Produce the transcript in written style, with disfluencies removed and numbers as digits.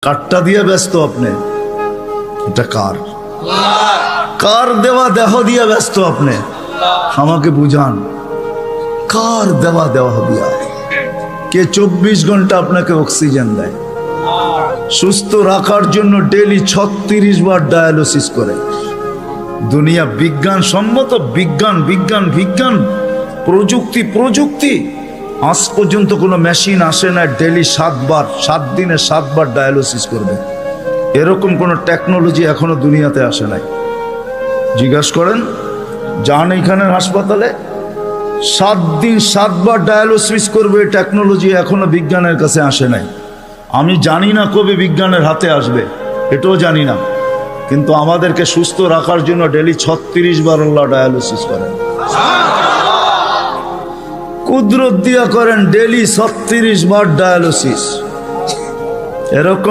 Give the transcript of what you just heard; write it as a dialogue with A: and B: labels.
A: কারটা দিয়ে ব্যস্ত আপনি, এটা কার? কার দেওয়া দেহ দিয়ে ব্যস্ত আপনি? আমাকে বুঝান, কার দেওয়া দেহ দিয়া? কে 24 ঘন্টা আপনাকে অক্সিজেন দেয়, সুস্থ রাখার জন্য ডেইলি 36 বার ডায়ালিসিস করে? দুনিয়া বিজ্ঞান সম্মত, বিজ্ঞান বিজ্ঞান বিজ্ঞান, প্রযুক্তি প্রযুক্তি, আজ পর্যন্ত কোনো মেশিন আসে না ডেইলি 7 দিনে 7 বার ডায়ালিসিস করবে। এরকম কোনো টেকনোলজি এখনো দুনিয়াতে আসে নাই। জিজ্ঞাসা করেন, যান এখানের হাসপাতালে, 7 দিন 7 বার ডায়ালিসিস করবে, টেকনোলজি এখনো বিজ্ঞানের কাছে আসে নাই। আমি জানি না কবে বিজ্ঞানের হাতে আসবে, এটাও জানি না, কিন্তু আমাদেরকে সুস্থ রাখার জন্য ডেইলি 36 বার আল্লাহ ডায়ালিসিস করেন, কুদরত দিয়া করেন, ডেইলি 36 বার ডায়ালিসিস। এরকম